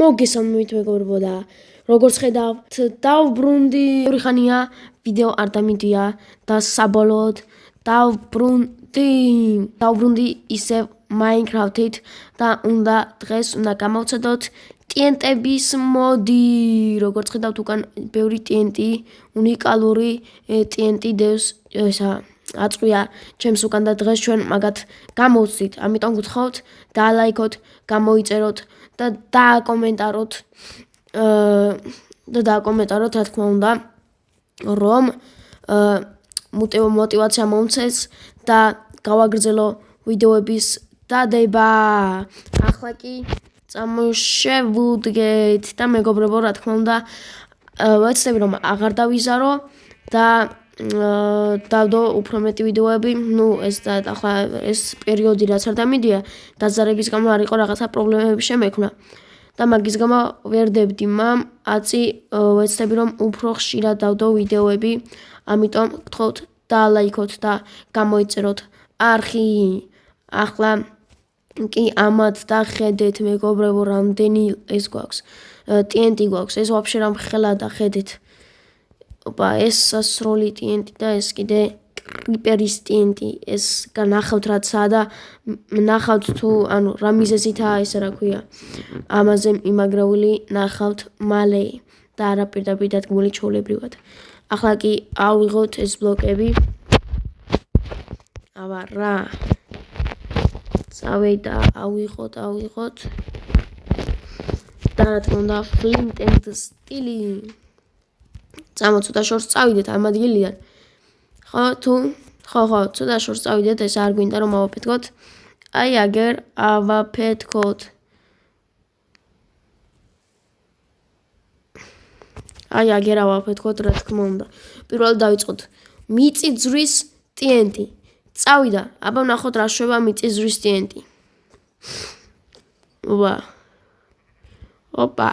მოგესალმებით მეგობრებო და როგორც ხედავთ დავბრუნდი ორი ხანია ვიდეო არ დამიდია და საბოლოოდ დავბრუნდი ისევ Minecraft-ით და დღეს უნდა გამოვცადოთ TNT-ების მოდი როგორც ხედავთ უკან ბევრი TNT უნიკალური TNT დევს ესა აწყვია ჩემს უკან და დღეს ჩვენ მაგათ გამოვცდით ამიტომ გთხოვთ დაალაიქოთ გამოიწეროთ და დააკომენტაროთ რა თქმა უნდა რომ მოტივაცია მომცეს და გავაგრძელო ვიდეოების დადება ახლა კი წამოშევუდგეთ და მეგობრებო რა თქმა უნდა ვეცდები რომ აღარ დავიზარო და დავდო უფრო მეტი ვიდეოები ახლა ეს პერიოდი რაც არ დამიდია დაზარების გამო არ იყო რაღაცა პრობლემები შემექმნა და მაგის გამო ვერ დებდი აწი ვეცდები რომ უფრო ხშირად დავდო ვიდეოები ამიტომ გთხოვთ დაალაიქოთ და გამოიწეროთ არხი ახლა კი ამათ დახედეთ მეგობრებო რამდენი ეს გვაქვს TNT გვაქვს ეს ვაფშე რამ ხელა დახედეთ ოპა ეს სასროლი TNT და ეს კიდე კრიპერის TNT ეს განახავთ რაცაა და ნახავთ თუ ანუ რა მიზეზითაა ეს რა ქვია ამაზე იმაგრეული ნახავთ მალე და არა პირდაპირ დადგმული ჩვეულებრივად ახლა კი ავიღოთ ეს ბლოკები აბა რა წავედა ავიღოთ და რა თქმა უნდა flint and steel წამოწუდა შორს წავიდეთ ამ ადგილიდან ხო ცოტა შორს წავიდეთ ეს არ გვინდა რომ ავაფეთქოთ აი აგერ ავაფეთქოთ რა თქმა უნდა პირველად დავიწყოთ მიწისძვრის TNT წავიდა აბა ვნახოთ რა შვება მიწისძვრის TNT ოპა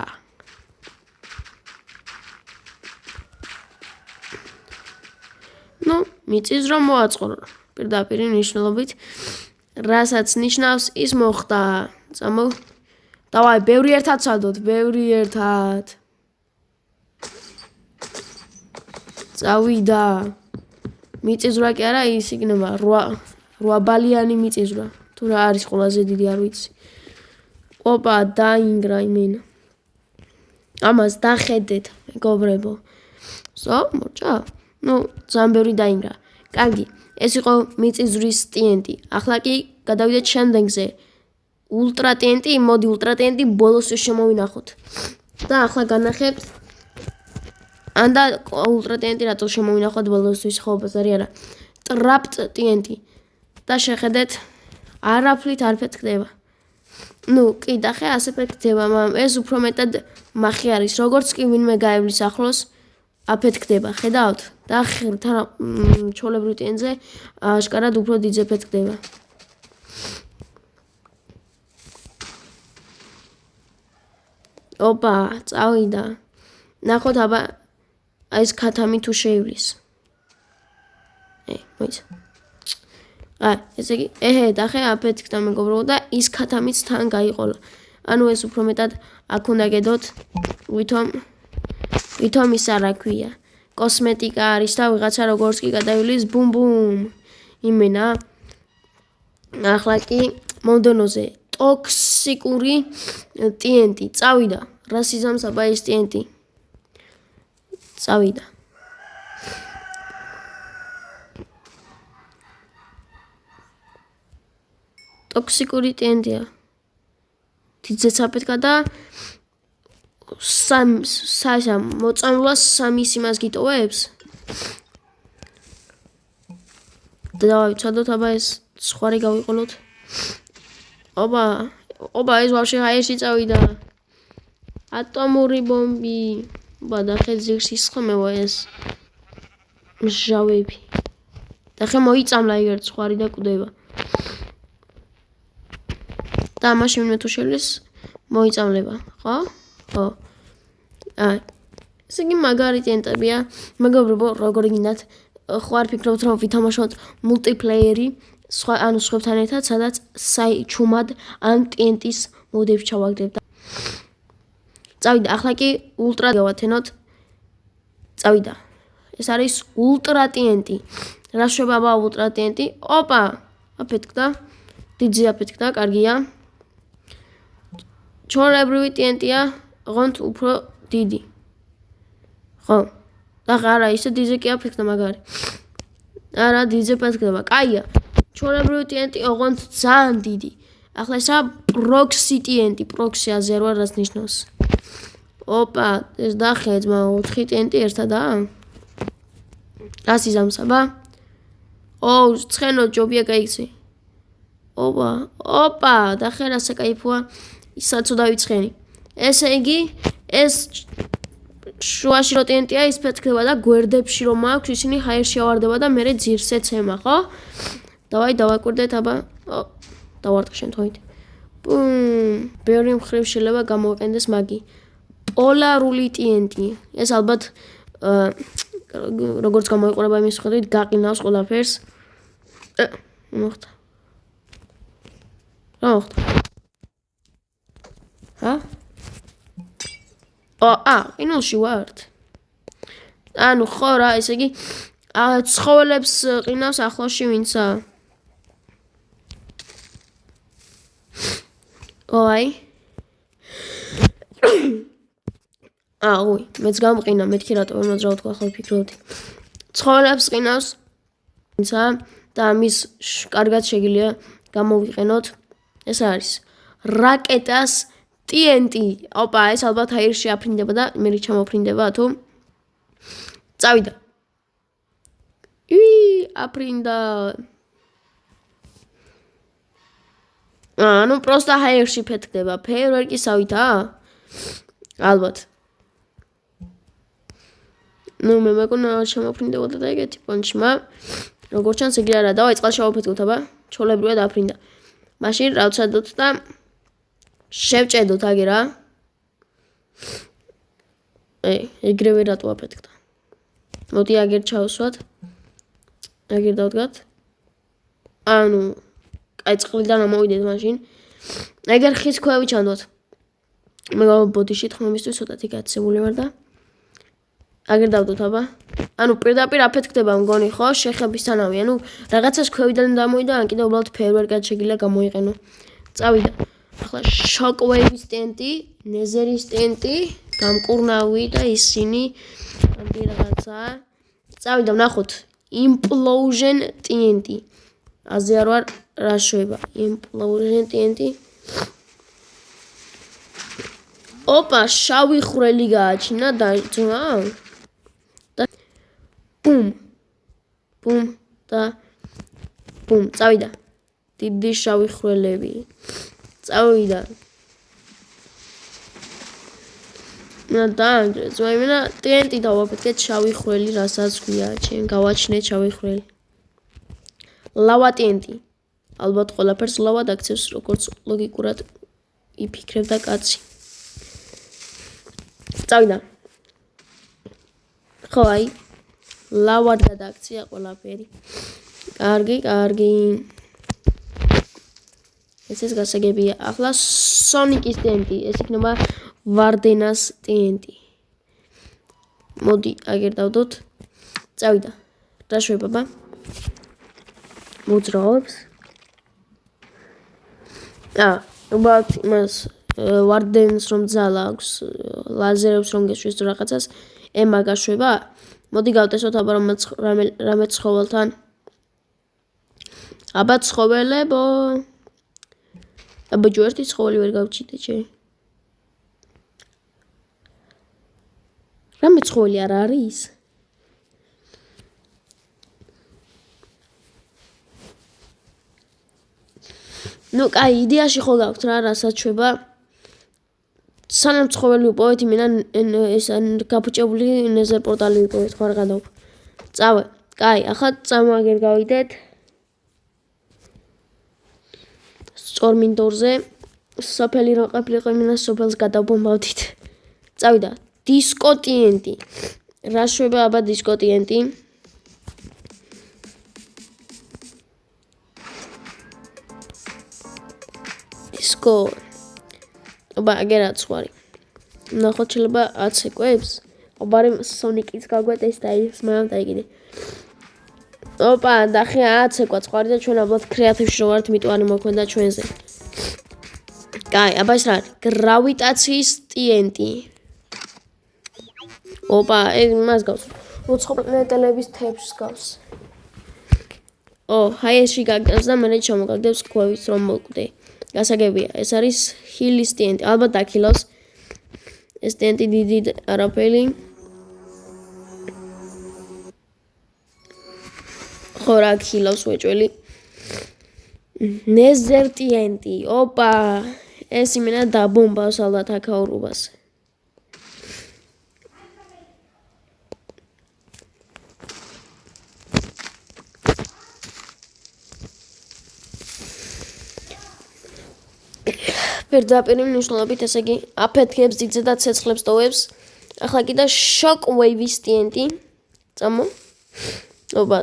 მიწისძვრა მოაწყო პირდაპირ ნიშნულობით რასაც ნიშნავს ის მოხდა დავაი ბევრი ერთად ვცადოთ წავიდა მიწისძვრა კი არა ის იქნება 8 ბალიანი მიწისძვრა თუ რა არის ყველაზე დიდი არ ვიცი ოპა დაინგრა იმენა ამას დახედეთ მეგობრებო მორჭა ძალიან ბევრი დაინგრა კარგი ეს იყო მიწისძვრის TNT ახლა კი გადავიდეთ შემდეგზე ულტრა TNT მოდი ულტრა TNT ბოლოს შემოვინახოთ და ახლა განახებთ ანდა ულტრა TNT რატო შემოვინახოთ ბოლოსთვის ხო ბაზარი არა ტრაპტ TNT და შეხედეთ არაფრით არ ფეთქდება კი და ხე ასე ფეთქდება ეს უფრო მეტად მახი არის როგორც კი ვინმე გაევლის ახლოს აფეთქდება ხედავთ და ჩვეულებრივ TNT-ზე აშკარად უფრო დიდზე ფეთქდება ოპა წავიდა ნახოთ აბა ეს ქათამი თუ შეივლის მოიცა ესე იგი და ხე აფეთქდა მეგობრებო და ის ქათამიც თან გაიყოლა ანუ ეს უფრო მეტად აქ უნდა გედოთ ვითომ ის არა ქვია კოსმეტიკა არის და ვიღაცა როგორც კი გადაივლის ბუმ იმენა ახლა კი მომდენოზე ტოქსიკური TNT წავიდა რა სიზამს აბა ეს TNT წავიდა ტოქსიკური TNT-ა თითზეც აფეთქა და მოწამვლას 3 იმას გიტოვებს და ვცადოთ აბა ეს სხვარი გავიყოლოთ ოპა ეს ვაფშე ჰაერში წავიდა ატომური ბომბი და ხე ზიგში სხმევა ეს მჟავები და ხე მოიწამლა ეგერ სხვარი და კვდება და მაშინ მე თუ შელის მოიწამლება ხო ესე იგი მაგარი TNT-ია მეგობრებო როგორ გინდათ ხო არ ფიქრობთ რომ ვითამაშოთ მულტიპლეიერი ანუ სხვებთან ერთად სადაც საჩუმად ამ TNT-ს მოდებს ჩავაგდებ წავიდა, ახლა კი ულტრა გავათენოთ. წავიდა. ეს არის ულტრა TNT. რა შვება ულტრა TNT? ოპა, აფეთქდა. დიდზე აფეთქდა, კარგია. ჩვეულებრივი TNT-ა, ოღონდ უფრო დიდი. ხო. და არა, ისე დიდზე კი აფეთქდა მაგარი. არა, დიდზე ფეთქდება. კაია. ჩვეულებრივი TNT ოღონდ ძალიან დიდი. ახლა ესა proxy TNT, proxy აზერ ვარ რაც ნიშნავს. ოპა, ეს დახედს, მაგრამ 4 TNT ერთადაა. რას იზამსაბა? ოუ, ცხენო ჯობია გაიქცე. ოპა, დახედა საკაიფოა. ისაც დავიცხენი. ესე იგი, ეს შუაში რო TNT-ა ის ფეთქდება და გვერდებში რომ აქვს, ისინი ჰაერში ავარდება და მერე ძირს ეცემა, ხო? დავაი დავაკვირდეთ, აბა. დავარტყ შემთხვევით. ბევრი მხრივ შეიძლება გამოვიყენდეს მაგი. პოლარული TNT. ეს ალბათ როგორც გამოიყურება იმის მიხედვით, გაყინავს ყველაფერს. მოხდა. რა მოხდა? ყინულში ვართ. ანუ ხო რა, ესე იგი, ცხოველებს ყინავს ახლოში ვინცა? ოი. მეც გამყინა, მეთქი რატო ვერ მოძრაო თქვა ხო ვფიქრობდი. ცხოველებს ყინავს ვინცა და ამის კარგად შეგიძლია გამოვიყენოთ. ეს არის რაკეტას TNT. ოპა, ეს ალბათ აირში აფრინდება და მე ჩამოფრინდება თუ. წავიდა. აფრინდა. ну просто აირში ფეთქდება. ფეერვერკისავითა? ალბათ. ну მე მეკონა ჩამოფრინდებოდა და ეგეთი პონჩმა. როგორც ჩანს იგი არა, დავაი წყალში ავფეთქოთ, აბა. ჩოლებრივად აფრინდა. მაშინ რა ვცადოთ და შევჭედოთ აგე რა. ეგრევე რატო აფეთქდა? მოდი აგერ ჩავსვათ. აგერ დავდგათ. ანუ აი წყლიდან ამოვიდეთ მაშინ. ეგერ ხის ქვევი ჩანდოთ. მე ბოდიში თხმამისთვის ცოტათი გაცემული ვარ და აგერ დავდოთ აბა. ანუ პირდაპირ აფეთქდება მგონი ხო? შეხებისთანავე. ანუ რაღაცას ქვევიდან დამოვიდა, ან კიდე უბრალოდ ფეერვერკად შეგიძლია გამოიყენო. წავიდა. ახლა შოკვეივის TNT, ნეზერის TNT, გამკურნავი და ისინი ამი რაღაცაა. წავიდა, ვნახოთ. implosion TNT. აზე არ ვარ რა შვება. implosion TNT. ოპა, შავი ხვრელი გააჩინა და ბუმ და ბუმ. წავიდა. დიდი შავი ხვრელები. წავიდა. დაანგრეს, მაგრამ TNT დავაფეთქეთ შავი ხვრელი, რასაც გვია, ჩემ გავაჩინეთ შავი ხვრელი. ლავა TNT. ალბათ ყველაფერს ლავა დაქცევს, როგორც ლოგიკურად იფიქრებდა კაცი. წავიდა. ხო, აი, ლავად გადააქცია ყველაფერი. კარგი. ეს გასაგებია. ახლა სონიკის TNT, ეს იქნება ვარდენას TNT. მოდი, აგერ დავდოთ. წავიდა. რა შვება? მოძრაობს. უბრალოდ იმას ვარდენს რომ ძალა აქვს, ლაზერებს რომ გეშვის თუ რაღაცას, ემა გაშვება. მოდი გავტესოთ აბა რამე ცხოველთან. აბა ცხოველებო. აბა ჯერ ერთი ცხოველი ვერ გავჩიტე ჩე. რამე ცხოველი არ არის? ну, კაი, იდეაში ხო გაქვთ რა, რასაც შვება. სანამ ცხოველი უპოვეთ, იმენა ეს გაფუჭებული ნეზერ პორტალი უპოვეთ, ხო არ გადავ. წავე. კაი, ახლა წამაგერ გავიდეთ. სწორ მინდორზე. სოფელი რო ყოფილიყო, იმენა სოფელს გადავბომბავდით. წავიდა. დისკო TNT. რა შვება აბა დისკო TNT? დისკო. აბა აგერაც ვარი. ნახოთ შეიძლება 10 ეკვებს. ობარი სონიკის გაგვეტეს და ის მაგრამ დაიგიდე. ოპა, დახე 10 ეკვაც ყვარი და ჩვენ ალბათ კრეატივში რო ვართ, მიტოვანი მოქმედა ჩვენზე. კაი, აბა ეს რა არის? გრავიტაციის TNT. ოპა, ეს მას გავს. უცხოპლანეტელების თეფს გავს. ჰაიესში გაგდებს და მერე ჩამოგაგდებს ქვევით რომ მოკვდე. გასაგებია, ეს არის ჰილის TNT. ალბათ დაქილავს. ეს TNT დიდი არაფერი. ხო რა გილავს უეჭველი. ნეზერ TNT. ოპა, ეს იმენა დაბომბავს ალბათ აქაურობას. პირდაპირ მნიშვნელობით, ესე იგი, აფეთქებს ძიძე და ცეცხლებს ტოვებს. ახლა კიდე Shockwave-ის TNT. წამო. ოპა.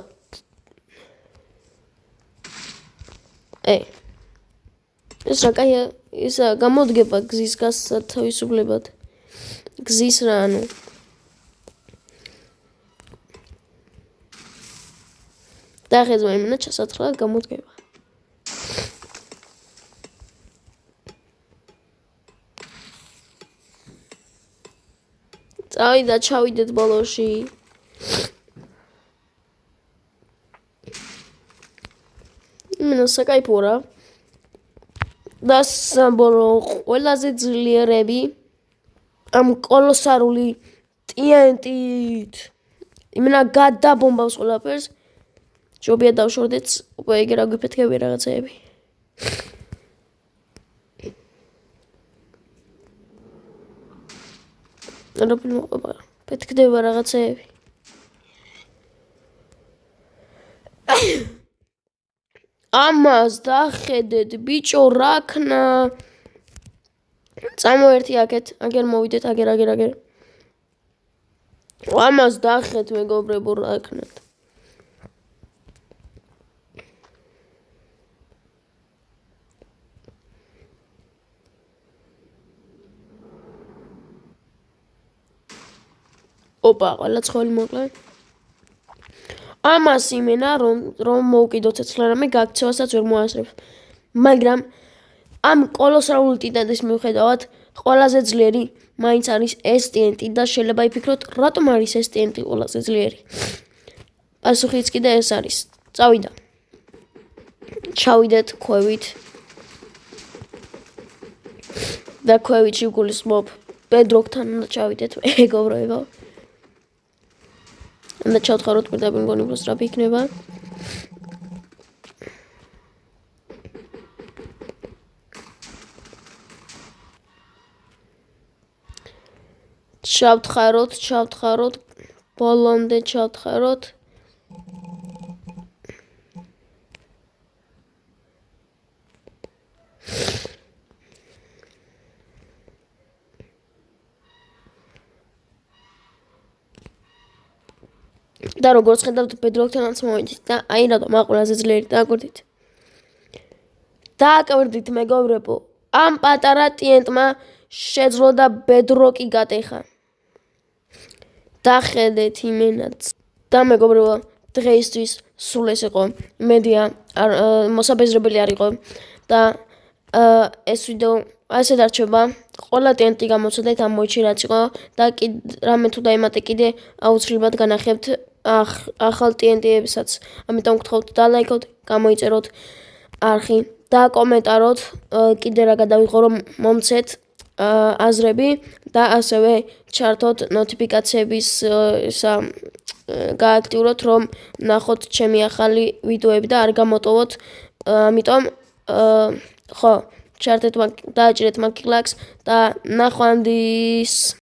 ეს რა კაია, ის გამოდგება გზის გასათავისუფლებად. გზის რა, ანუ. და ხეზმა იმენა ჩასათხლად გამოდგება. წავიდა, ჩავიდეთ ბოლოში. იმენა საკაიფო რა. და საბოლოო ყველაზე ძლიერები ამ კოლოსალური TNT-ით. იმენა გადაბომბავს ყველაფერს. ჯობია დავშორდეთ, უკვე ეგ რა გვიფეთქებია რაღაცეები. რობილ მოყვება, ფეთქდება რაღაცეები. ამას დახედეთ, ბიჭო, რა ქნა. წამოერთი აქეთ, აგერ მოვიდეთ, აგერ. ამას დახედეთ, მეგობრებო, რა ქნათ. ოპა, ყველა ცხოველი მოკლე. ამას იმენა რომ მოვკიდო ცეცხლი რამე გაქცევასაც ვერ მოასწრებს. მაგრამ ამ კოლოსალური ტიტანის მიუხედავად ყველაზე ძლიერი მაინც არის ეს TNT და შეიძლება იფიქროთ რატომ არის ეს TNT ყველაზე ძლიერი. პასუხიც კიდე ეს არის. წავიდა. ჩავიდეთ ქვევით. და ქვევით გულისხმობ ბედროკთან უნდა ჩავიდეთ მეგობრებო. და ჩავთხაროთ პირდაპირ მგონი უფრო სწრაფი იქნება. ჩავთხაროთ, ბოლომდე ჩავთხაროთ. და როგორც ხედავთ, ბედროქთანაც მოვიდით და აი რატომ ყველაზე ძლიერი დააკვირდით. დააკვირდით მეგობრებო, ამ პატარა TNT-მა შეძლო და ბედროკი გატეხა. დახედეთ იმენაც. და მეგობრებო, დღეისთვის სულ ეს იყო. იმედია მოსაბეზრებელი არ იყო და ეს ვიდეო ასე დარჩება. ყველა TNT გამოცადეთ ამ მოიჩი რაც იყო და რამე თუ დაემატე კიდე აუცილებლად განახებთ ახალ TNT-ებსაც. ამიტომ გთხოვთ დალაიქოთ, გამოიწეროთ არხი და კომენტაროთ კიდე რა გადავიღო რომ მომცეთ აზრები და ასევე ჩართოთ ნოტიფიკაციების გააქტიუროთ რომ ნახოთ ჩემი ახალი ვიდეოები და არ გამოტოვოთ. ამიტომ ხო, ჩართეთ დააჭირეთ მაგ ლაიქს და ნახვამდის.